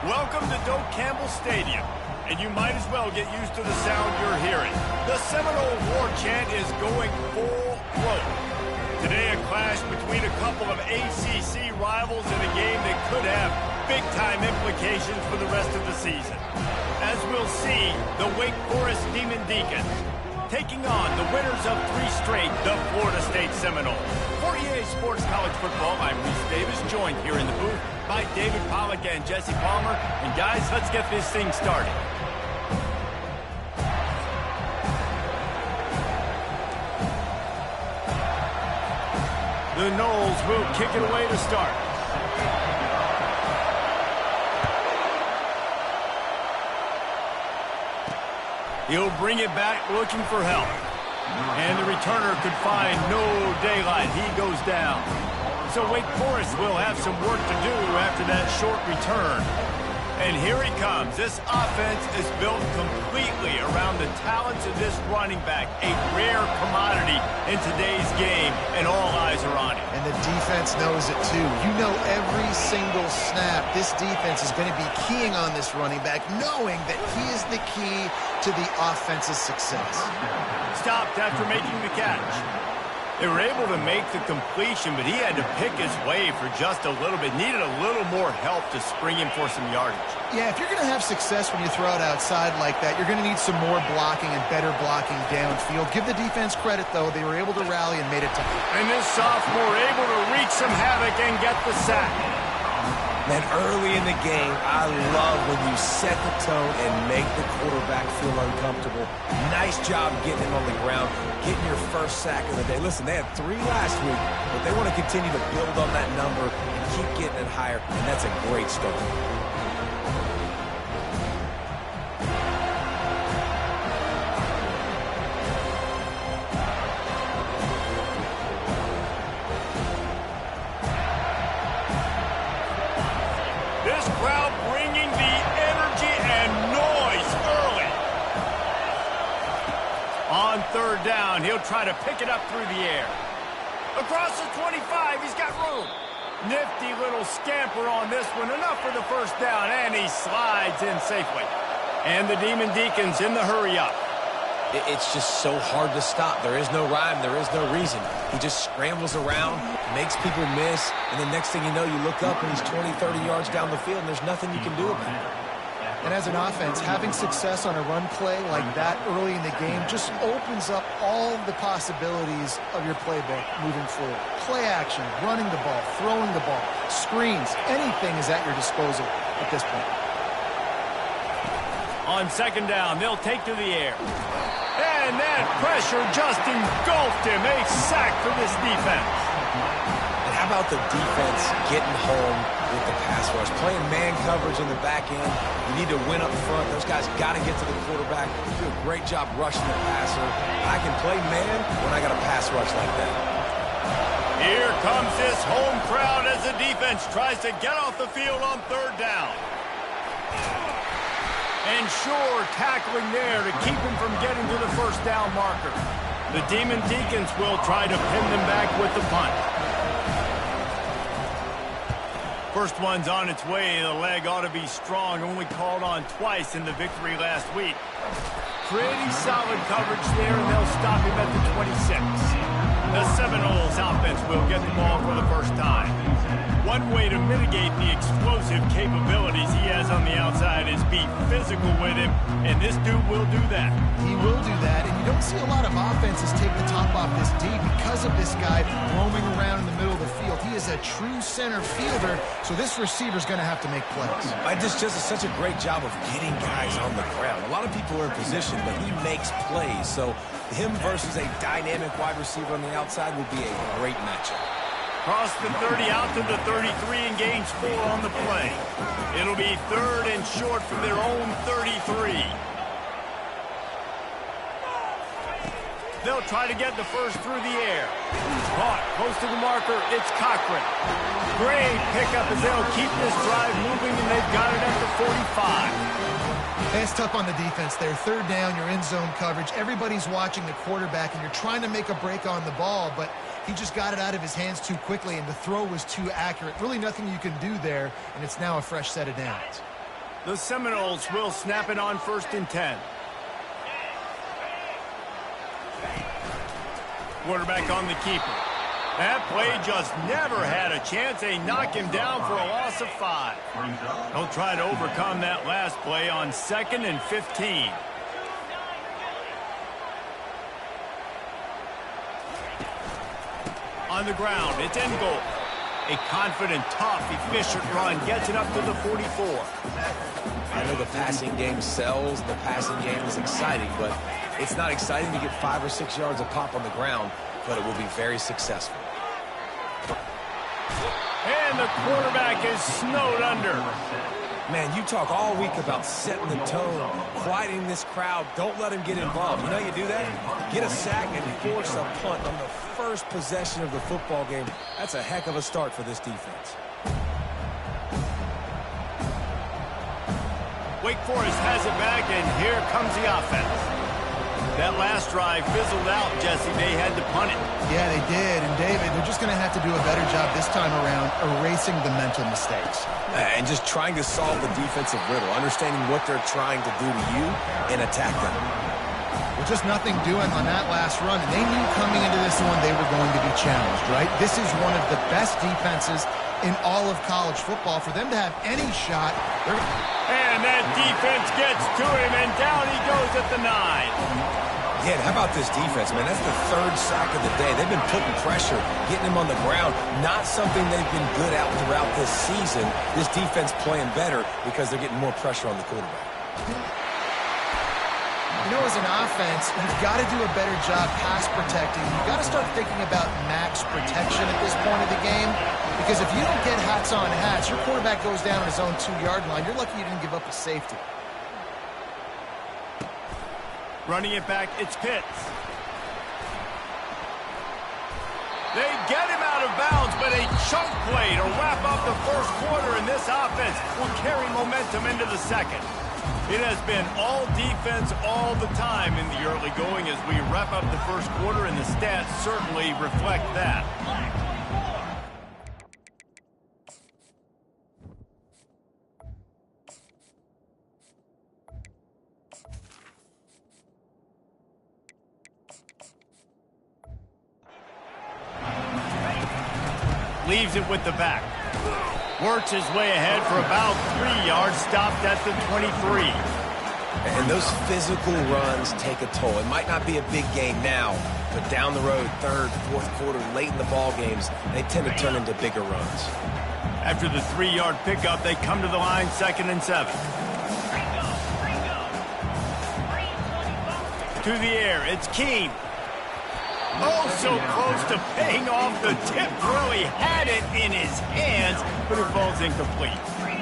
Welcome to Doak Campbell Stadium, and you might as well get used to the sound you're hearing. The Seminole War Chant is going full throat. Today, a clash between a couple of ACC rivals in a game that could have big-time implications for the rest of the season. As we'll see, the Wake Forest Demon Deacons taking on the winners of 3 straight, the Florida State Seminoles. For EA Sports College Football, I'm Reese Davis, joined here in the booth by David Pollack and Jesse Palmer. And guys, let's get this thing started. The Noles will kick it away to start. He'll bring it back looking for help. And the returner could find no daylight. He goes down. So Wake Forest will have some work to do after that short return. And here he comes. This offense is built completely around the talents of this running back, a rare commodity in today's game, and all eyes are on him. And the defense knows it too. You know every single snap, this defense is going to be keying on this running back, knowing that he is the key to the offense's success. Stopped after making the catch. They were able to make the completion, but he had to pick his way for just a little bit. Needed a little more help to spring him for some yardage. Yeah, if you're going to have success when you throw it outside like that, you're going to need some more blocking and better blocking downfield. Give the defense credit, though. They were able to rally and made it tough. And this sophomore able to wreak some havoc and get the sack. Man, early in the game, I love when you set the tone and make the quarterback feel uncomfortable. Nice job getting him on the ground, getting your first sack of the day. Listen, they had 3 last week, but they want to continue to build on that number and keep getting it higher, and that's a great start. This crowd bringing the energy and noise early. On 3rd down, he'll try to pick it up through the air. Across the 25, he's got room. Nifty little scamper on this one. Enough for the first down, and he slides in safely. And the Demon Deacons in the hurry-up. It's just so hard to stop. There is no rhyme. There is no reason. He just scrambles around, makes people miss, and the next thing you know, you look up and he's 20, 30 yards down the field, and there's nothing you can do about it. And as an offense, having success on a run play like that early in the game just opens up all the possibilities of your playbook moving forward. Play action, running the ball, throwing the ball, screens, anything is at your disposal at this point. On 2nd down, they'll take to the air. And that pressure just engulfed him. A sack for this defense. And how about the defense getting home with the pass rush? Playing man coverage in the back end. You need to win up front. Those guys got to get to the quarterback. Do a great job rushing the passer. I can play man when I got a pass rush like that. Here comes this home crowd as the defense tries to get off the field on 3rd down. And sure, tackling there to keep him from getting to the 1st down marker. The Demon Deacons will try to pin them back with the punt. First one's on its way. The leg ought to be strong. Only called on twice in the victory last week. Pretty solid coverage there, and they'll stop him at the 26. The Seminoles offense will get the ball for the first time. One way to mitigate the explosive capabilities he has on the outside is be physical with him, and this dude will do that. He will do that, and you don't see a lot of offenses take the top off this D because of this guy roaming around in the middle of the field. He is a true center fielder, so this receiver's going to have to make plays. This just is such a great job of getting guys on the ground. A lot of people are in position, but he makes plays, so him versus a dynamic wide receiver on the outside would be a great matchup. Cross the 30 out to the 33 and gains 4 on the play. It'll be 3rd and short from their own 33. They'll try to get the first through the air. Caught close to the marker. It's Cochran. Great pickup as they'll keep this drive moving, and they've got it at the 45. It's tough on the defense there. 3rd down, you're in zone coverage. Everybody's watching the quarterback, and you're trying to make a break on the ball, but he just got it out of his hands too quickly, and the throw was too accurate. Really nothing you can do there, and it's now a fresh set of downs. The Seminoles will snap it on 1st and 10. Quarterback on the keeper. That play just never had a chance. They knock him down for a loss of 5. They'll try to overcome that last play on 2nd and 15. On the ground, it's end goal. A confident, tough, efficient run gets it up to the 44. I know the passing game sells, the passing game is exciting, but it's not exciting to get 5 or 6 yards of pop on the ground, but it will be very successful. And the quarterback is snowed under. Man, you talk all week about setting the tone, quieting this crowd. Don't let him get involved. You know how you do that? Get a sack and force a punt on the first possession of the football game. That's a heck of a start for this defense. Wake Forest has it back, and here comes the offense. That last drive fizzled out, Jesse. They had to punt it. Yeah, they did. And, David, they're just going to have to do a better job this time around erasing the mental mistakes. And just trying to solve the defensive riddle, understanding what they're trying to do to you and attack them. Well, just nothing doing on that last run. And they knew coming into this one they were going to be challenged, right? This is one of the best defenses in all of college football. For them to have any shot, and that defense gets to him, and down he goes at the 9. Yeah, how about this defense, man? That's the 3rd sack of the day. They've been putting pressure, getting him on the ground. Not something they've been good at throughout this season. This defense playing better because they're getting more pressure on the quarterback. You know, as an offense, you've got to do a better job pass protecting. You've got to start thinking about max protection at this point of the game. Because if you don't get hats on hats, your quarterback goes down on his own 2-yard line. You're lucky you didn't give up a safety. Running it back, it's Pitts. They get him out of bounds, but a chunk play to wrap up the first quarter, and this offense will carry momentum into the second. It has been all defense all the time in the early going as we wrap up the first quarter, and the stats certainly reflect that. Leaves it with the back. Works his way ahead for about 3 yards, stopped at the 23. And those physical runs take a toll. It might not be a big game now, but down the road, 3rd, 4th quarter, late in the ball games, they tend to turn into bigger runs. After the 3-yard pickup, they come to the line, 2nd and 7. To the air, it's Keene. Oh, so close to paying off the tip. Really had it in his hands, but it falls incomplete.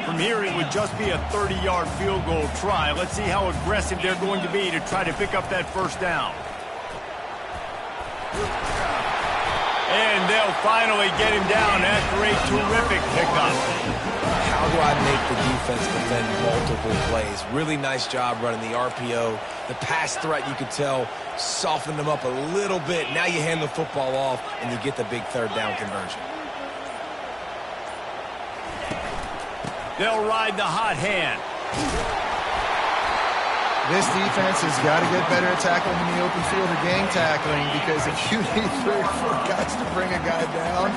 From here, it would just be a 30-yard field goal try. Let's see how aggressive they're going to be to try to pick up that first down. And they'll finally get him down after a terrific pickup. How do I make the defense defend multiple plays? Really nice job running the RPO. The pass threat, you could tell, softened them up a little bit. Now you hand the football off, and you get the big 3rd down conversion. They'll ride the hot hand. This defense has got to get better at tackling in the open field or gang tackling, because if you need 3 or 4 guys to bring a guy down,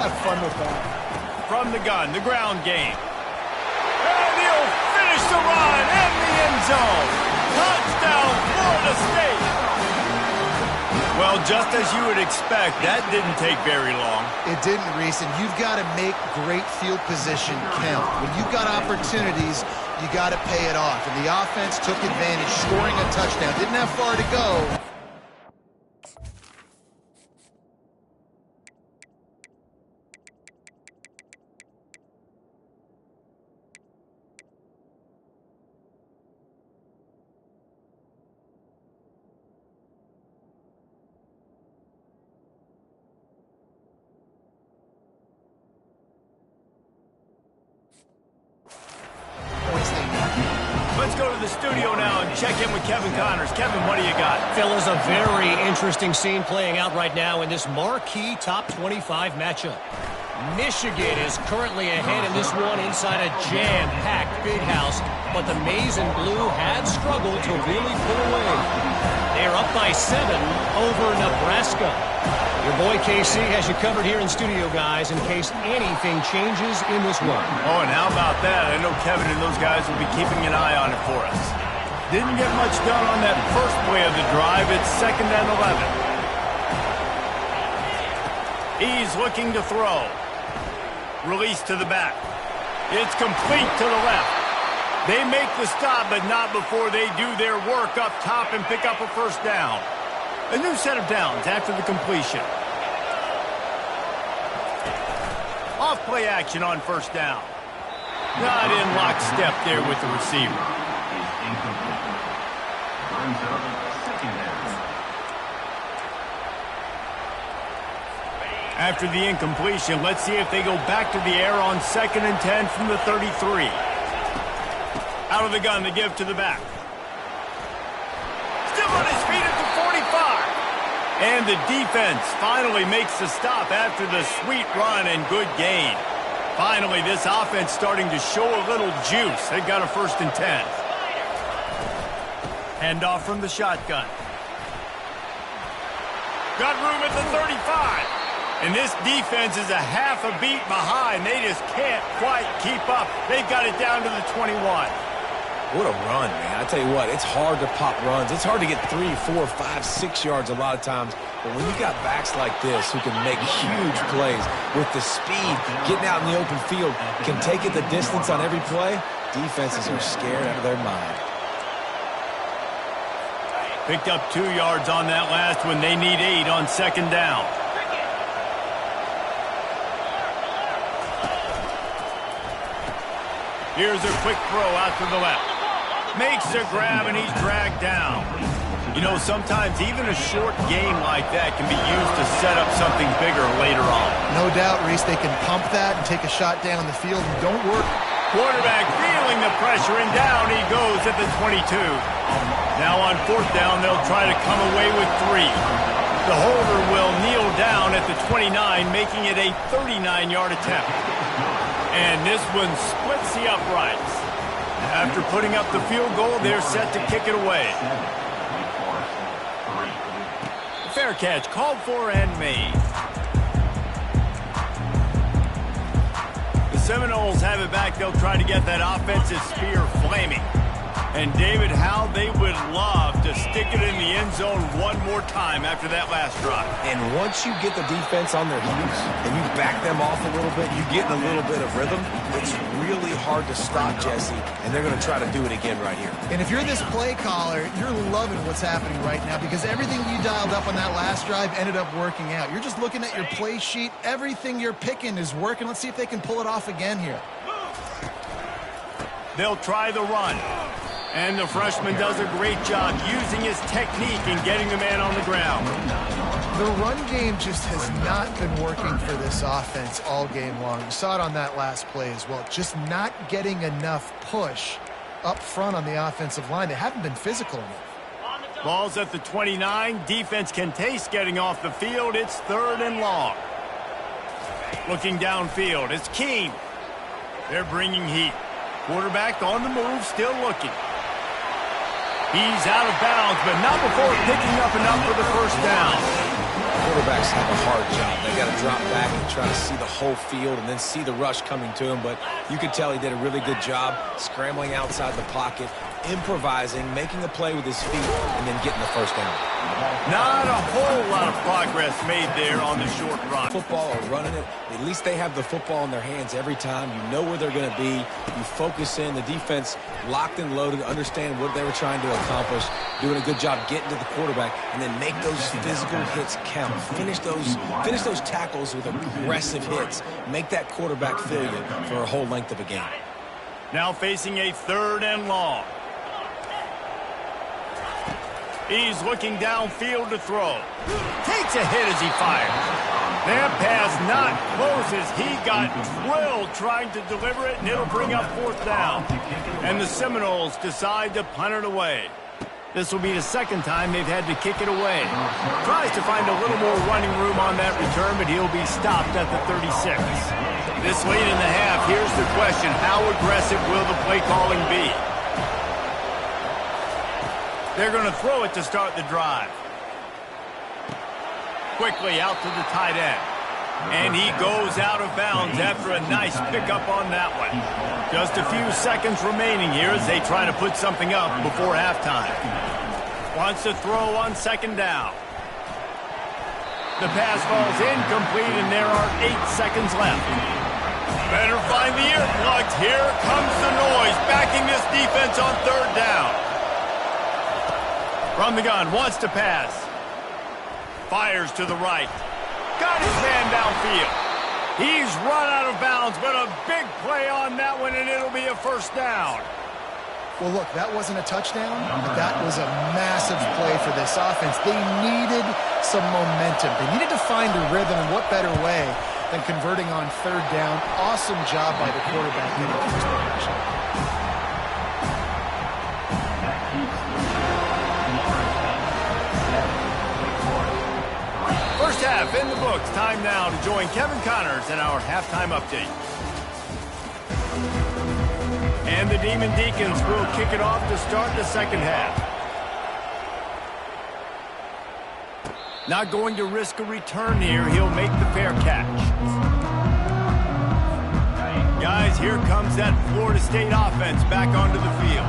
have fun with that. From the gun, the ground game. And he'll finish the run in the end zone. Touchdown, Florida State. Well, just as you would expect, that didn't take very long. It didn't, Reese, and you've got to make great field position count. When you've got opportunities, you got to pay it off. And the offense took advantage, scoring a touchdown. Didn't have far to go. Let's go to the studio now and check in with Kevin Connors. Kevin, what do you got? Fellas, a very interesting scene playing out right now in this marquee top 25 matchup. Michigan is currently ahead in this one inside a jam-packed big house, but the Maize and Blue have struggled to really pull away. They're up by 7 over Nebraska. Your boy KC has you covered here in studio, guys, in case anything changes in this one. Oh, and how about that? I know Kevin and those guys will be keeping an eye on it for us. Didn't get much done on that first play of the drive. It's 2nd and 11. He's looking to throw. Release to the back. It's complete to the left. They make the stop, but not before they do their work up top and pick up a first down. A new set of downs after the completion. Off play action on first down. Not in lockstep there with the receiver. After the incompletion, let's see if they go back to the air on 2nd and 10 from the 33. Out of the gun, they give to the back. Still on his feet at the 45. And the defense finally makes the stop after the sweet run and good gain. Finally, this offense starting to show a little juice. They got a 1st and 10. Handoff from the shotgun. Got room at the 35. And this defense is a half a beat behind. They just can't quite keep up. They've got it down to the 21. What a run, man. I tell you what, it's hard to pop runs. It's hard to get 3, 4, 5, 6 yards a lot of times. But when you got backs like this who can make huge plays with the speed, getting out in the open field, can take it the distance on every play, defenses are scared out of their mind. Picked up 2 yards on that last one. They need 8 on 2nd down. Here's a quick throw out to the left. Makes a grab, and he's dragged down. You know, sometimes even a short game like that can be used to set up something bigger later on. No doubt, Reese, they can pump that and take a shot down the field and don't work. Quarterback feeling the pressure, and down he goes at the 22. Now on 4th down, they'll try to come away with 3. The holder will kneel down at the 29, making it a 39-yard attempt. And this one splits the uprights. After putting up the field goal, they're set to kick it away. Fair catch called for and made. The Seminoles have it back. They'll try to get that offensive spear flaming. And David, how they would love to stick it in the end zone one more time after that last drive. And once you get the defense on their heels and you back them off a little bit, you get in a little bit of rhythm, it's really hard to stop, Jesse, and they're going to try to do it again right here. And if you're this play caller, you're loving what's happening right now because everything you dialed up on that last drive ended up working out. You're just looking at your play sheet. Everything you're picking is working. Let's see if they can pull it off again here. They'll try the run. And the freshman does a great job using his technique and getting the man on the ground. The run game just has not been working for this offense all game long. You saw it on that last play as well. Just not getting enough push up front on the offensive line. They haven't been physical enough. Ball's at the 29. Defense can taste getting off the field. It's 3rd and long. Looking downfield, it's Keene. They're bringing heat. Quarterback on the move, still looking. He's out of bounds, but not before picking up enough for the first down. Quarterbacks have a hard job. They got to drop back and try to see the whole field and then see the rush coming to him. But you could tell he did a really good job scrambling outside the pocket, improvising, making a play with his feet, and then getting the first down. Not a whole lot of progress made there on the short run. Football or running it, at least they have the football in their hands every time. You know where they're going to be. You focus in. The defense locked and loaded, understand what they were trying to accomplish, doing a good job getting to the quarterback, and then make those physical hits count. Finish those tackles with aggressive hits. Make that quarterback feel you for a whole length of a game. Now facing a 3rd and long. He's looking downfield to throw. Takes a hit as he fires. That pass not close as he got drilled trying to deliver it, and it'll bring up 4th down. And the Seminoles decide to punt it away. This will be the second time they've had to kick it away. Tries to find a little more running room on that return, but he'll be stopped at the 36. This late in the half, here's the question: how aggressive will the play calling be? They're going to throw it to start the drive. Quickly out to the tight end. And he goes out of bounds after a nice pickup on that one. Just a few seconds remaining here as they try to put something up before halftime. Wants to throw on second down. The pass falls incomplete, and there are 8 seconds left. Better find the earplugs. Here comes the noise, backing this defense on third down. From the gun, wants to pass. Fires to the right. Got his man downfield. He's run out of bounds, but a big play on that one, and it'll be a first down. Well, look, that wasn't a touchdown, but that was a massive play for this offense. They needed some momentum. They needed to find a rhythm, and what better way than converting on third down. Awesome job by the quarterback in the first direction. First half in the books. Time now to join Kevin Connors in our halftime update. And the Demon Deacons will kick it off to start the second half. Not going to risk a return here. He'll make the fair catch. Guys, here comes that Florida State offense back onto the field.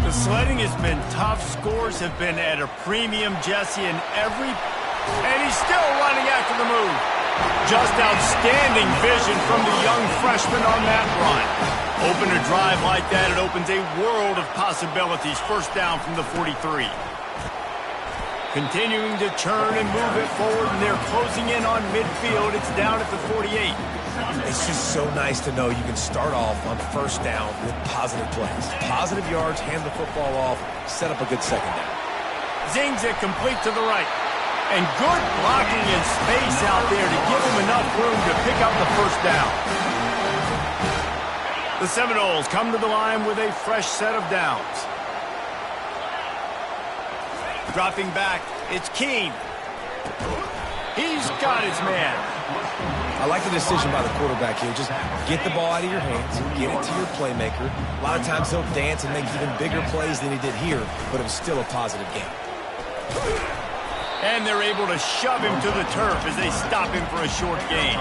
The sledding has been tough. Scores have been at a premium, Jesse, and he's still running after the move. Just outstanding vision from the young freshman on that run. Open a drive like that, it opens a world of possibilities. First down from the 43. Continuing to churn and move it forward, and they're closing in on midfield. It's down at the 48. It's just so nice to know you can start off on first down with positive plays. Positive yards, hand the football off, set up a good second down. Zings it complete to the right. And good blocking in space out there to give him enough room to pick up the first down. The Seminoles come to the line with a fresh set of downs. Dropping back, it's Keene. He's got his man. I like the decision by the quarterback here. Just get the ball out of your hands, get it to your playmaker. A lot of times he'll dance and make even bigger plays than he did here, but it was still a positive game. And they're able to shove him to the turf as they stop him for a short gain.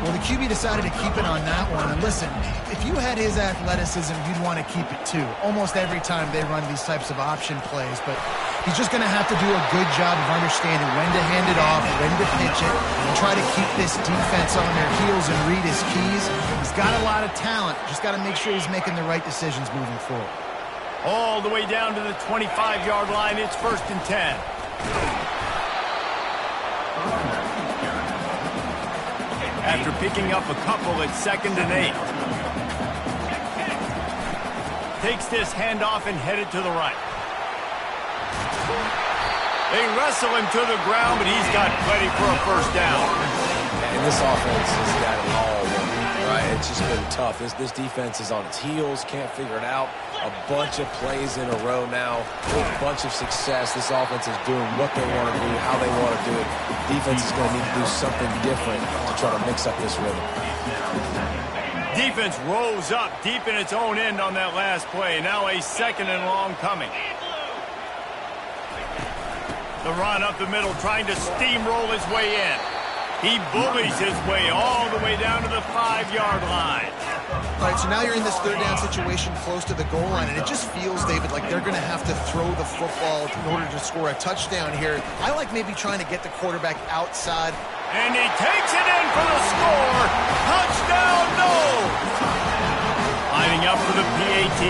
Well, the QB decided to keep it on that one. And listen, if you had his athleticism, you'd want to keep it too. Almost every time they run these types of option plays. But he's just going to have to do a good job of understanding when to hand it off, when to pitch it, and try to keep this defense on their heels and read his keys. He's got a lot of talent. Just got to make sure he's making the right decisions moving forward. All the way down to the 25-yard line. It's 1st and 10. After picking up a couple at 2nd and 8. Takes this handoff and headed to the right. They wrestle him to the ground, but he's got plenty for a first down. And this offense has got it all working, right? It's just been tough. This defense is on its heels, can't figure it out. A bunch of plays in a row now, a bunch of success. This offense is doing what they want to do, how they want to do it. Defense is going to need to do something different to try to mix up this rhythm. Defense rose up deep in its own end on that last play. Now a 2nd and long coming. The run up the middle, trying to steamroll his way in. He bullies his way all the way down to the 5-yard line. All right, so now you're in this third down situation close to the goal line, and it just feels, David, like they're going to have to throw the football in order to score a touchdown here. I like maybe trying to get the quarterback outside. And he takes it in for the score. Touchdown, no! Lining up for the PAT.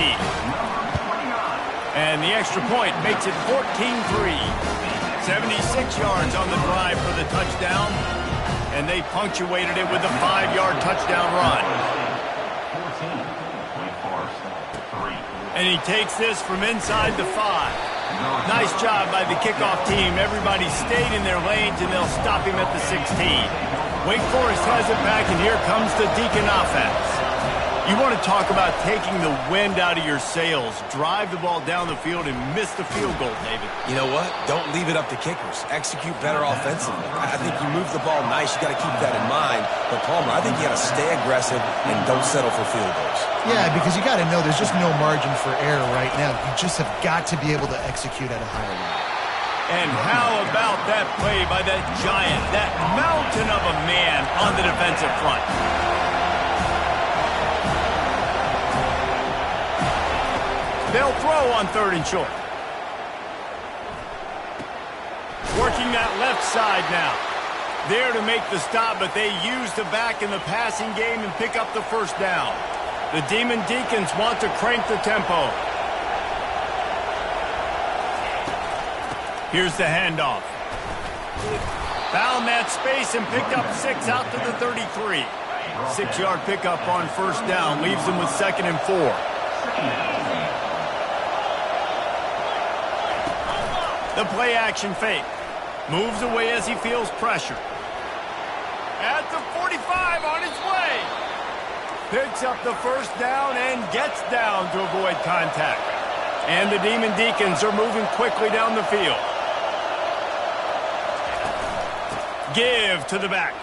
And the extra point makes it 14-3. 76 yards on the drive for the touchdown. And they punctuated it with a 5-yard touchdown run. And he takes this from inside the 5. Nice job by the kickoff team. Everybody stayed in their lanes, and they'll stop him at the 16. Wake Forest has it back, and here comes the Deacon offense. You want to talk about taking the wind out of your sails. Drive the ball down the field and miss the field goal, David. You know what? Don't leave it up to kickers. Execute better offensively. I think you move the ball nice. You got to keep that in mind. But, Palmer, I think you got to stay aggressive and don't settle for field goals. Yeah, because you got to know there's just no margin for error right now. You just have got to be able to execute at a higher level. And how about that play by that giant, that mountain of a man on the defensive front? They'll throw on 3rd and short. Working that left side now. There to make the stop, but they use the back in the passing game and pick up the first down. The Demon Deacons want to crank the tempo. Here's the handoff. Found that space and picked up 6 out to the 33. 6-yard pickup on first down. Leaves them with 2nd and 4. The play action fake. Moves away as he feels pressure. At the 45 on his way. Picks up the first down and gets down to avoid contact. And the Demon Deacons are moving quickly down the field. Give to the back.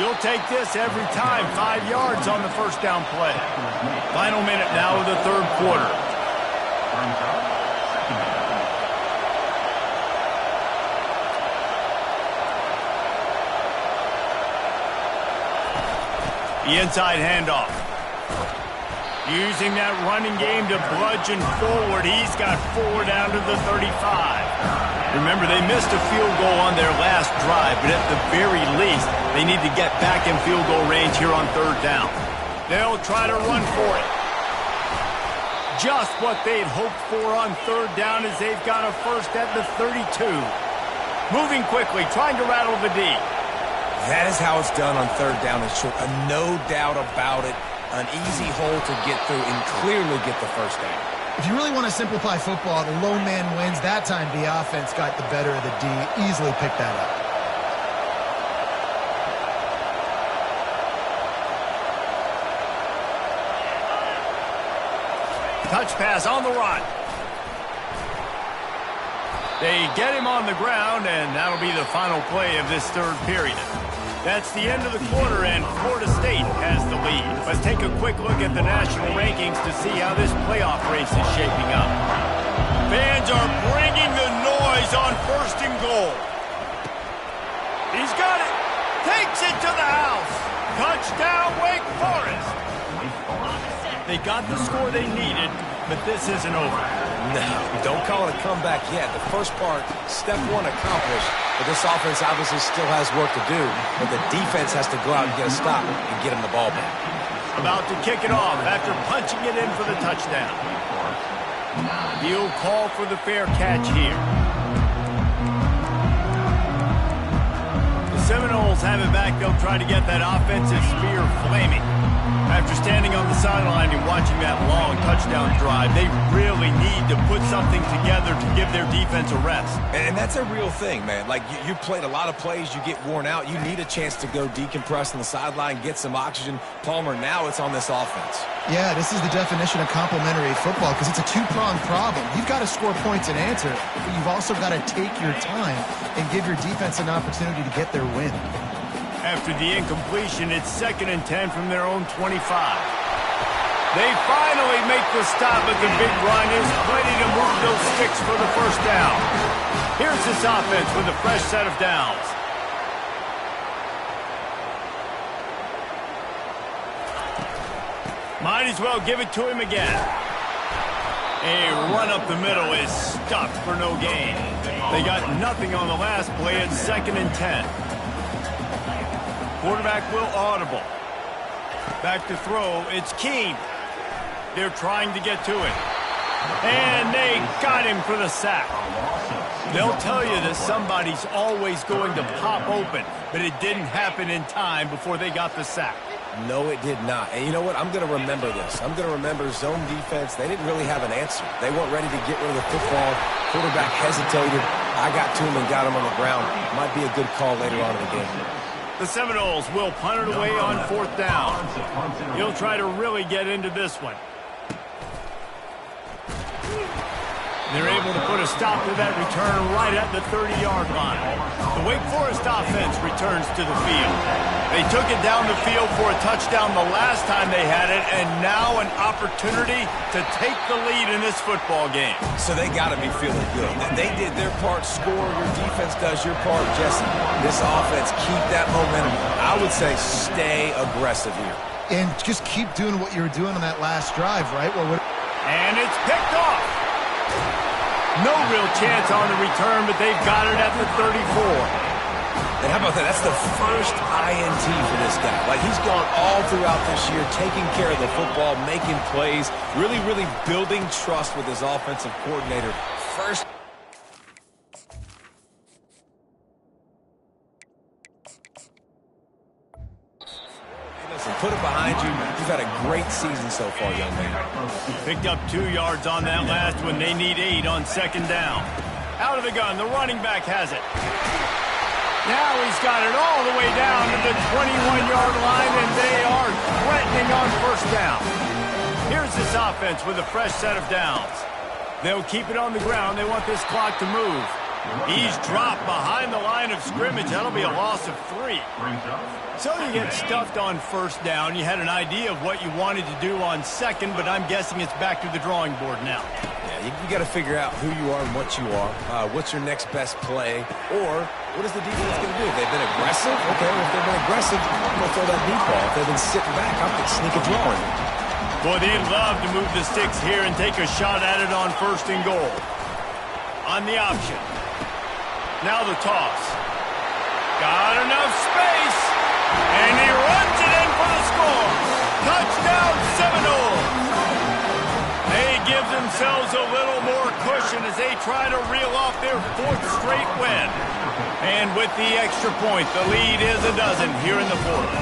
You'll take this every time. 5 yards on the first down play. Final minute now of the 3rd quarter. The inside handoff. Using that running game to bludgeon forward. He's got 4 down to the 35. Remember, they missed a field goal on their last drive, but at the very least, they need to get back in field goal range here on 3rd down. They'll try to run for it. Just what they'd hoped for on 3rd down as they've got a first at the 32. Moving quickly, trying to rattle the D. That is how it's done on 3rd down and short. No doubt about it. An easy hole to get through and clearly get the first down. If you really want to simplify football, the lone man wins. That time the offense got the better of the D. Easily picked that up. Touch pass on the run. They get him on the ground, and that'll be the final play of this 3rd period. That's the end of the quarter, and Florida State has the lead. Let's take a quick look at the national rankings to see how this playoff race is shaping up. Fans are bringing the noise on 1st and goal. He's got it. Takes it to the house. Touchdown, Wake Forest. They got the score they needed, but this isn't over. No, don't call it a comeback yet. The first part, step 1 accomplished, but this offense obviously still has work to do, but the defense has to go out and get a stop and get him the ball back. About to kick it off after punching it in for the touchdown. He'll call for the fair catch here. The Seminoles have it back. They'll try to get that offensive spear flaming. After standing on the sideline and watching that long touchdown drive, they really need to put something together to give their defense a rest. And that's a real thing, man. Like, you played a lot of plays, you get worn out. You need a chance to go decompress on the sideline, get some oxygen. Palmer, now it's on this offense. Yeah, this is the definition of complementary football because it's a two-pronged problem. You've got to score points and answer, but you've also got to take your time and give your defense an opportunity to get their win. After the incompletion, it's 2nd and 10 from their own 25. They finally make the stop, but the big run is plenty to move those sticks for the first down. Here's this offense with a fresh set of downs. Might as well give it to him again. A run up the middle is stuffed for no gain. They got nothing on the last play. It's 2nd and 10. Quarterback will audible. Back to throw. It's Keene. They're trying to get to it. And they got him for the sack. They'll tell you that somebody's always going to pop open, but it didn't happen in time before they got the sack. No, it did not. And you know what? I'm going to remember this. I'm going to remember zone defense. They didn't really have an answer. They weren't ready to get rid of the football. Quarterback hesitated. I got to him and got him on the ground. Might be a good call later on in the game. The Seminoles will punt it away on 4th down. He'll try to really get into this one. They're able to put a stop to that return right at the 30-yard line. The Wake Forest offense returns to the field. They took it down the field for a touchdown the last time they had it, and now an opportunity to take the lead in this football game. So they got to be feeling good. They did their part, score. Your defense does your part, Jesse. This offense, keep that momentum. I would say stay aggressive here. And just keep doing what you were doing on that last drive, right? And it's picked off. No real chance on the return, but they've got it at the 34. And how about that? That's the first INT for this guy. Like, he's gone all throughout this year, taking care of the football, making plays, really, really building trust with his offensive coordinator. First. Put it behind you. You've had a great season so far, young man. Picked up 2 yards on that last one. They need 8 on 2nd down. Out of the gun, the running back has it. Now he's got it all the way down to the 21-yard line, and they are threatening on 1st down. Here's this offense with a fresh set of downs. They'll keep it on the ground. They want this clock to move. He's dropped behind the line of scrimmage. That'll be a loss of 3. So you get stuffed on 1st down. You had an idea of what you wanted to do on 2nd, but I'm guessing it's back to the drawing board now. Yeah, you got to figure out who you are and what you are. What's your next best play? Or what is the defense going to do? They've been aggressive? Okay, well, if they've been aggressive, I'm going to throw that deep ball. If they've been sitting back, I'm going to sneak a draw in. Boy, they'd love to move the sticks here and take a shot at it on 1st and goal. On the option. Now the toss. Got enough space. And he runs it in for the score. Touchdown, Seminoles. They give themselves a little more cushion as they try to reel off their 4th straight win. And with the extra point, the lead is a dozen here in the 4th.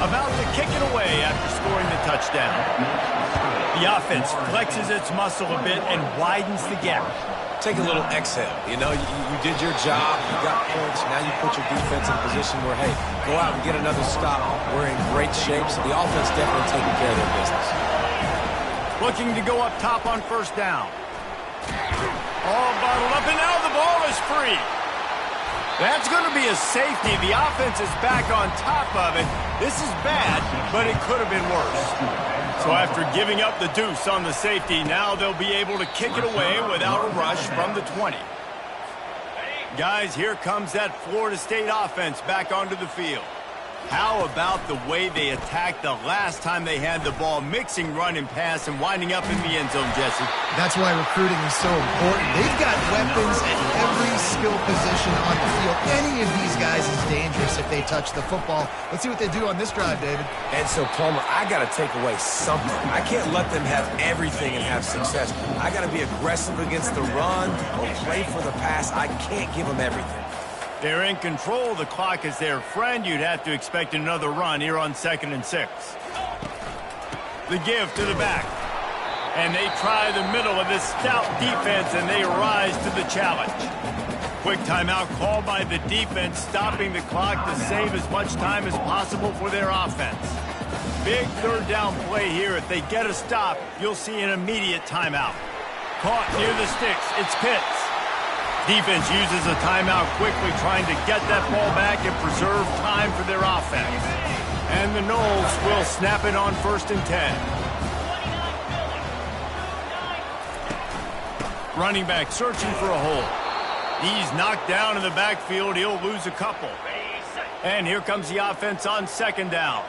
About to kick it away after scoring the touchdown. The offense flexes its muscle a bit and widens the gap. Take a little exhale. You know, you did your job. You got points. Now you put your defense in a position where, hey, go out and get another stop. We're in great shape, so the offense definitely taking care of their business. Looking to go up top on 1st down. All bottled up, and now the ball is free. That's going to be a safety. The offense is back on top of it. This is bad, but it could have been worse. So after giving up the deuce on the safety, now they'll be able to kick it away without a rush from the 20. Guys, here comes that Florida State offense back onto the field. How about the way they attacked the last time they had the ball, mixing run and pass and winding up in the end zone, Jesse? That's why recruiting is so important. They've got weapons at every skill position on the field. Any of these guys is dangerous if they touch the football. Let's see what they do on this drive, David. And so, Palmer, I got to take away something. I can't let them have everything and have success. I got to be aggressive against the run or play for the pass. I can't give them everything. They're in control. The clock is their friend. You'd have to expect another run here on 2nd and 6. The give to the back. And they try the middle of this stout defense, and they rise to the challenge. Quick timeout called by the defense, stopping the clock to save as much time as possible for their offense. Big 3rd down play here. If they get a stop, you'll see an immediate timeout. Caught near the sticks. It's Pitts. Defense uses a timeout quickly, trying to get that ball back and preserve time for their offense. And the Noles will snap it on 1st and 10. Running back searching for a hole. He's knocked down in the backfield. He'll lose a couple. And here comes the offense on 2nd down.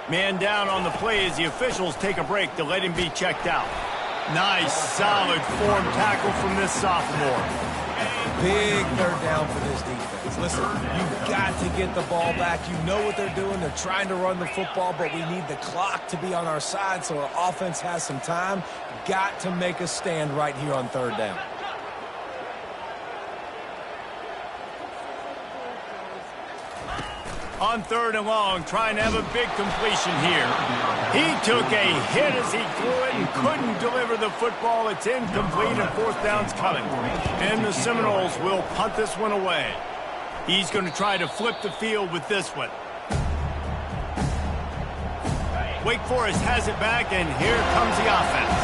Man down on the play as the officials take a break to let him be checked out. Nice, solid form tackle from this sophomore. Big 3rd down for this defense. Listen, you've got to get the ball back. You know what they're doing. They're trying to run the football, but we need the clock to be on our side so our offense has some time. Got to make a stand right here on 3rd down. On 3rd and long, trying to have a big completion here. He took a hit as he threw it and couldn't deliver the football. It's incomplete, and 4th down's coming. And the Seminoles will punt this one away. He's going to try to flip the field with this one. Wake Forest has it back, and here comes the offense.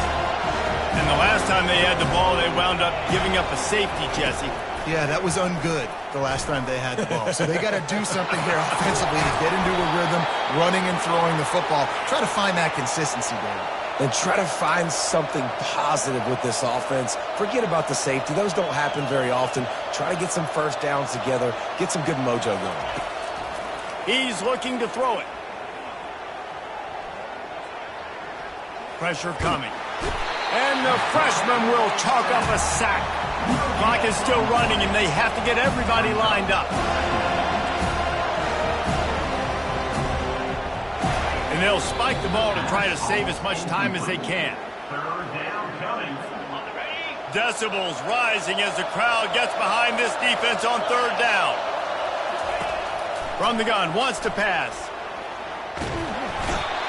And the last time they had the ball, they wound up giving up a safety, Jesse. Yeah, that was ungood the last time they had the ball. So they got to do something here offensively to get into a rhythm, running and throwing the football. Try to find that consistency, David. And try to find something positive with this offense. Forget about the safety. Those don't happen very often. Try to get some first downs together. Get some good mojo going. He's looking to throw it. Pressure coming. And the freshman will chalk up a sack. Clock is still running, and they have to get everybody lined up. And they'll spike the ball to try to save as much time as they can. Decibels rising as the crowd gets behind this defense on third down. From the gun, wants to pass.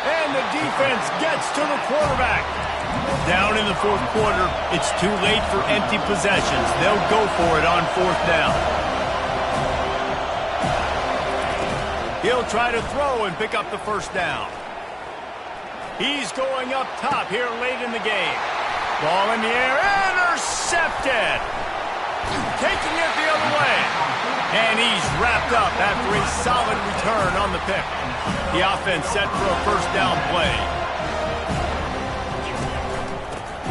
And the defense gets to the quarterback. Down in the fourth quarter, it's too late for empty possessions. They'll go for it on fourth down. He'll try to throw and pick up the first down. He's going up top here late in the game. Ball in the air, intercepted. Taking it the other way. And he's wrapped up after a solid return on the pick. The offense set for a first down play.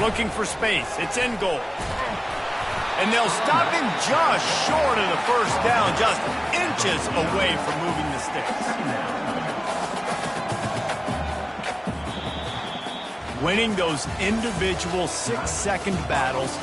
Looking for space. It's in goal. And they'll stop him just short of the first down, just inches away from moving the sticks. Winning those individual 6-second battles